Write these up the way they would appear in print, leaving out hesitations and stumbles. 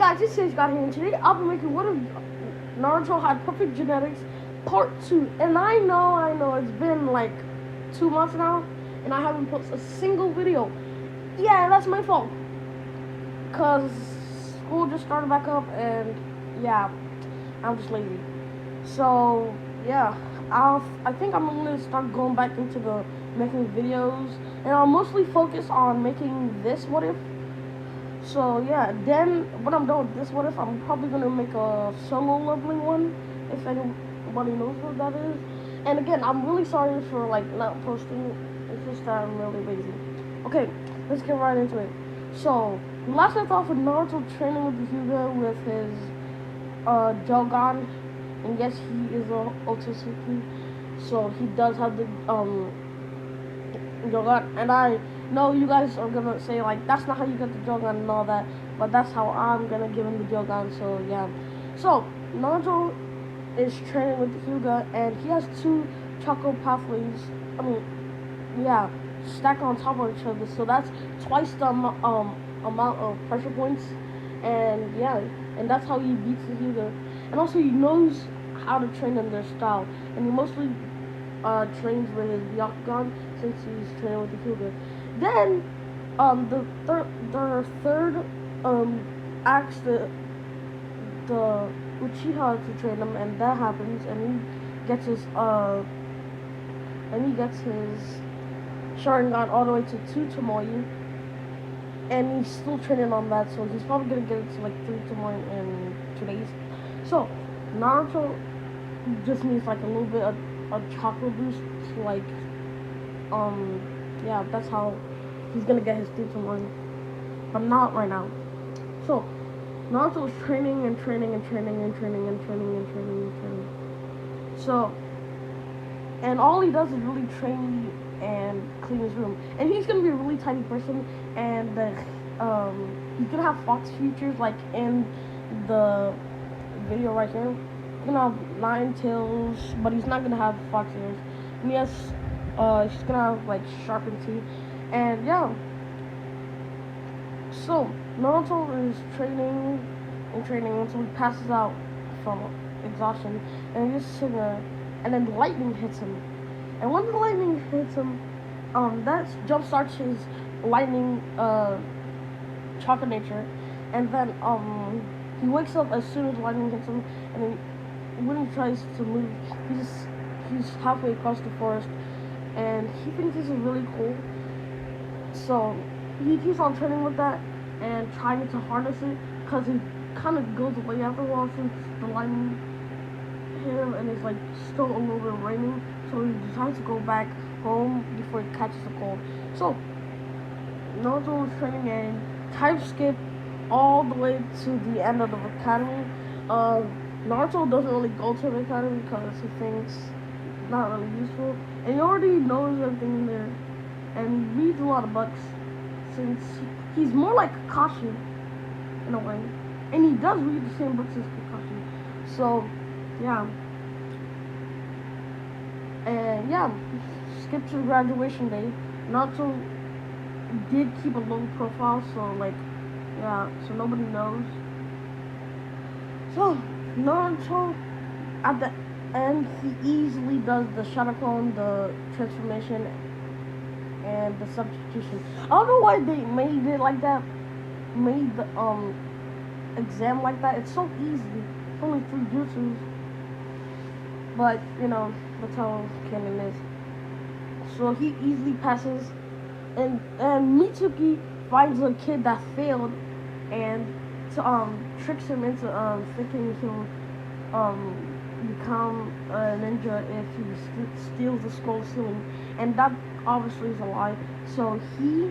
guys, it's Sage God here, and today I'll be making what if Naruto had perfect genetics part 2. And I know, it's been like 2 months now, and I haven't posted a single video. Yeah, that's my fault. Because school just started back up, and yeah, I'm just lazy. So, yeah, I think I'm going to start going back into the making videos, and I'll mostly focus on making this what if. So yeah, then when I'm done with this what if, I'm probably gonna make a solo leveling one, if anybody knows what that is. And again, I'm really sorry for like not posting. It's just that I'm really lazy. Okay, let's get right into it. So last left off with Naruto training with the Hyuga with his Jogan, and yes, he is a Otsutsuki, so he does have the Jogan. And I know you guys are gonna say like that's not how you get the Jogan and all that, but that's how I'm gonna give him the Jogan. So yeah. So Naruto is training with the Hyuga, and he has 2 chakra pathways. I mean, yeah, stacked on top of each other. So that's twice the amount of pressure points, and yeah, and that's how he beats the Hyuga. And also he knows how to train in their style, and he mostly trains with his Byakugan since he's training with the Hyuga. Then, the third asks the Uchiha to train him, and that happens, and he gets his Sharingan all the way to 2 Tomoe, and he's still training on that, so he's probably gonna get it to like 3 Tomoe in 2 days. So Naruto just needs like a little bit of a chakra boost to like yeah, that's how he's gonna get his 3 Tomoe, but not right now. So Naruto is training and training and training and training and training and training and training. So, and all he does is really train and clean his room. And he's gonna be a really tiny person, and he's gonna have fox features like in the video right here. He's gonna have 9 tails, but he's not gonna have fox ears. And yes, he's gonna have like sharpened teeth, and yeah. So Naruto is training and training until he passes out from exhaustion, and he's just sitting there, and then lightning hits him. And when the lightning hits him, that jumpstarts his lightning chakra nature, and then he wakes up as soon as lightning hits him, and then when he tries to move, he's halfway across the forest, and he thinks this is really cool. So he keeps on training with that and trying to harness it, because he kind of goes away after a while since the lightning hit him, and it's like still a little bit raining, so he decides to go back home before he catches a cold. So Naruto is training and time skip all the way to the end of the academy. Naruto doesn't really go to the academy because he thinks it's not really useful, and he already knows everything in there, and reads a lot of books since he's more like Kakashi in a way, and he does read the same books as Kakashi. So yeah, and yeah, skip to graduation day. Naruto did keep a low profile, so like yeah, so nobody knows. So Naruto at the end, he easily does the Shadow-Clone, the transformation, and the substitution. I don't know why they made it like that, made the exam like that. It's so easy. It's only 3 jutsus, but you know that's how canon is. So he easily passes, and Mitsuki finds a kid that failed, and tricks him into thinking he'll become a ninja if he steals the scroll ceiling, and that obviously is a lie. So he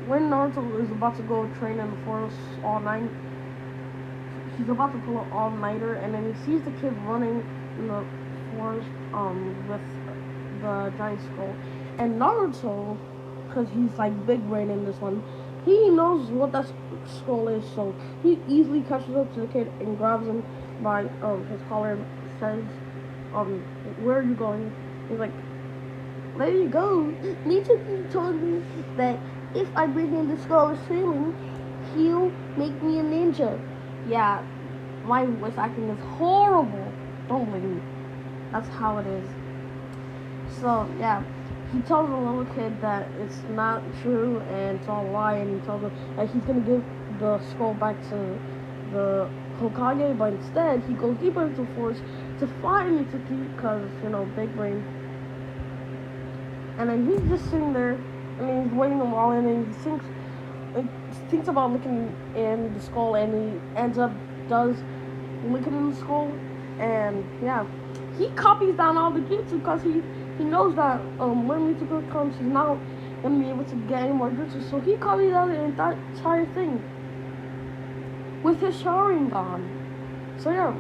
when Naruto is about to go train in the forest all night, he's about to pull an all-nighter, and then he sees the kid running in the forest with the giant scroll. And Naruto, because he's like big brain in this one, he knows what that scroll is, so he easily catches up to the kid and grabs him by his collar and says, where are you going? He's like, there you go. Mitsuki told me that if I bring him the scroll of ceiling, he'll Make me a ninja. Yeah, my voice acting is horrible. Don't believe me. That's how it is. So yeah, he tells the little kid that it's not true and it's all a lie, and he tells him that he's gonna give the scroll back to the Hokage, but instead he goes deeper into the forest to find Mitsuki because big brain. And then he's just sitting there, and he's waiting a while, and then he thinks about looking in the skull, and he ends up does look in the skull, and yeah, he copies down all the jutsu because he knows that when Mitsuko comes, he's not gonna be able to get any more jutsu, so he copies out the entire thing with his Sharingan. So yeah,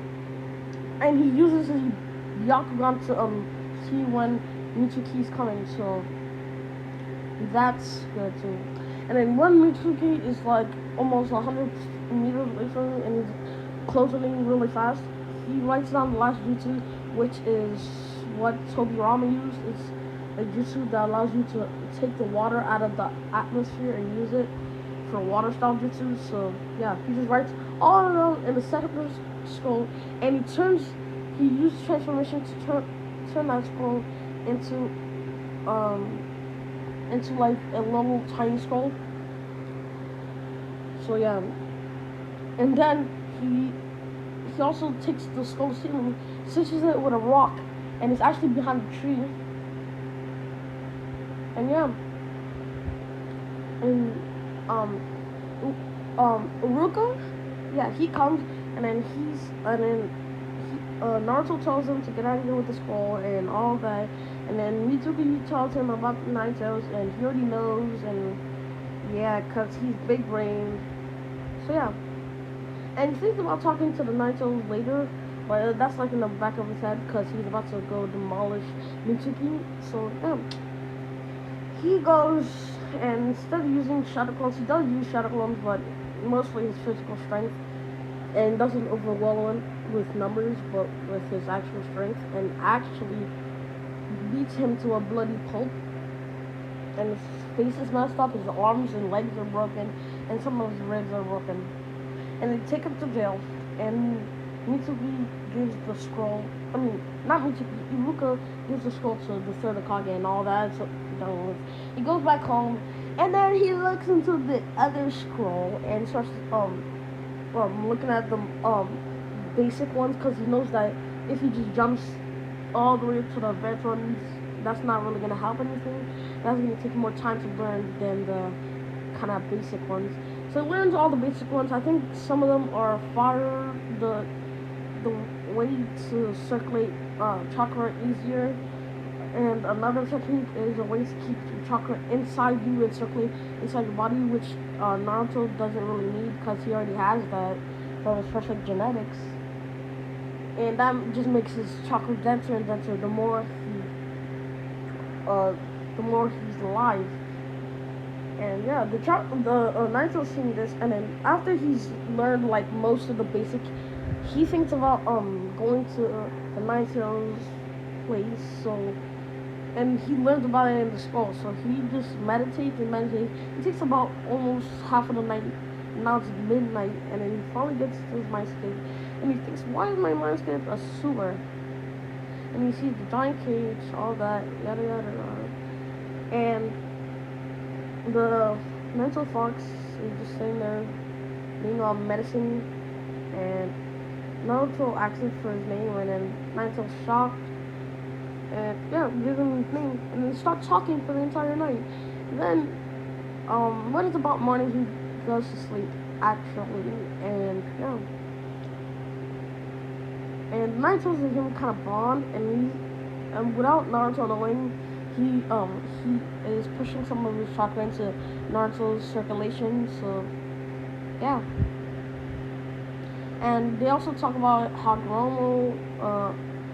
and he uses his Byakugan to see when Mitsuki's coming, so that's good too. And then when Mitsuki is like almost 100 meters away from him and he's closing really fast, he writes down the last jutsu, which is what Tobirama used. It's a jutsu that allows you to take the water out of the atmosphere and use it for water style jutsu. So yeah, he just writes all of them in the second scroll, and he uses transformation to turn that scroll into like a little tiny scroll. So yeah, and then he also takes the skull ceiling, stitches it with a rock, and it's actually behind the tree. And yeah, and Uruka, yeah, he comes, and then Naruto tells him to get out of here with the scroll and all that, and then Mitsuki tells him about the Nine Tails, and he already knows, and yeah, cause he's big brained. So yeah, and he thinks about talking to the Nine Tails later, but that's like in the back of his head because he's about to go demolish Mitsuki. So yeah, he goes, and instead of using shadow clones, he does use shadow clones, but mostly his physical strength, and doesn't overwhelm him with numbers, but with his actual strength, and actually beats him to a bloody pulp. And his face is messed up, his arms and legs are broken, and some of his ribs are broken. And they take him to jail, and Mitsuki gives the scroll, not Mitsuki, Iruka gives the scroll to the third Hokage and all that, so he goes back home, and then he looks into the other scroll, and starts, looking at the, basic ones, because he knows that if he just jumps all the way to the advanced ones, that's not really going to help anything. That's going to take more time to learn than the kind of basic ones. So he learns all the basic ones. I think some of them are fire, the way to circulate chakra easier, and another technique is a way to keep chakra inside you and circulate inside your body, which Naruto doesn't really need because he already has that from his perfect genetics. And that just makes his chakra denser and denser the more he's alive. And yeah, the Naruto's seeing this, and then after he's learned like most of the basic, he thinks about going to the Nine Tails place. So, and he learns about it in the scroll. So he just meditates and meditates. It takes about almost half of the night. Now it's midnight, and then he finally gets to his mindscape, and he thinks, why is my mindscape a sewer? And he sees the giant cage, all that, yada yada yada. And the mental fox is just sitting there being all medicine, and Naruto asks him for his name, and then Naruto's shocked, and yeah, gives him his name, and they start talking for the entire night. And then, when it's about morning, he goes to sleep, actually, and yeah. And Naruto and him kind of bond, and without Naruto knowing, he is pushing some of his chakra into Naruto's circulation. So yeah. And they also talk about Hagoromo,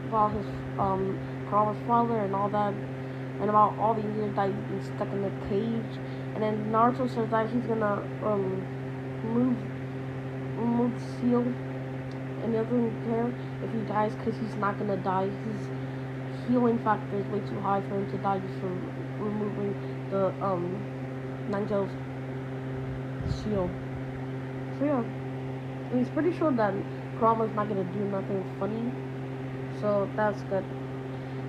about his Kurama's father and all that, and about all the years that he's been stuck in the cage. And then Naruto says that he's gonna remove the seal, and he doesn't care if he dies because he's not gonna die. His healing factor is way too high for him to die just from removing the Nine Tails seal. So yeah, and he's pretty sure that Kurama's not gonna do nothing funny. So that's good.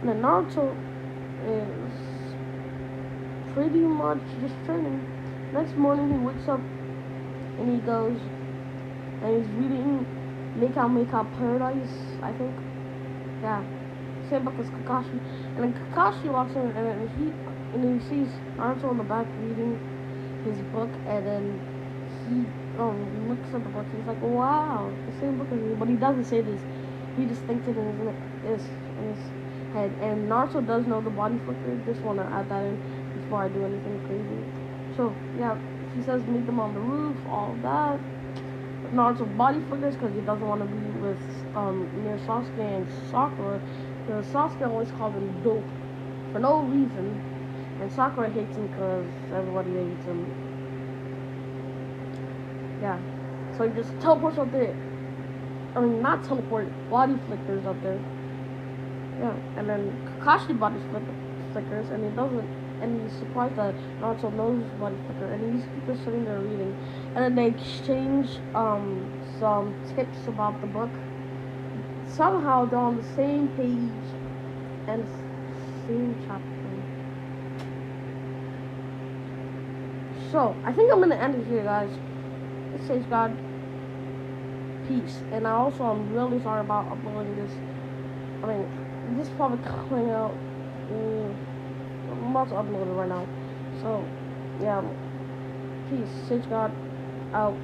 And then Naruto is pretty much just training. Next morning he wakes up and he goes and he's reading Make Out Paradise, I think. Yeah. Same book as Kakashi. And then Kakashi walks in and he sees Naruto in the back reading his book, and then he looks at the book. He's like, "Wow, the same book as me." But he doesn't say this. He just thinks it in his head. And Naruto does know the body flicker. Just want to add that in before I do anything crazy. So yeah, he says meet them on the roof, all that. Naruto body flickers because he doesn't want to be with near Sasuke and Sakura, because Sasuke always calls him dope for no reason, and Sakura hates him because everybody hates him. Yeah, so he just teleports up there. I mean, not teleport, body flickers up there. Yeah, and then Kakashi body flickers, and he doesn't, and he's surprised that Naruto knows body flicker, and he's just sitting there reading, and then they exchange some tips about the book. Somehow they're on the same page and same chapter. So I think I'm gonna end it here, guys. It says God, peace, and I'm really sorry about uploading this. I mean, this is probably coming out. I'm about to upload it right now. So, yeah. Peace. Sage God out.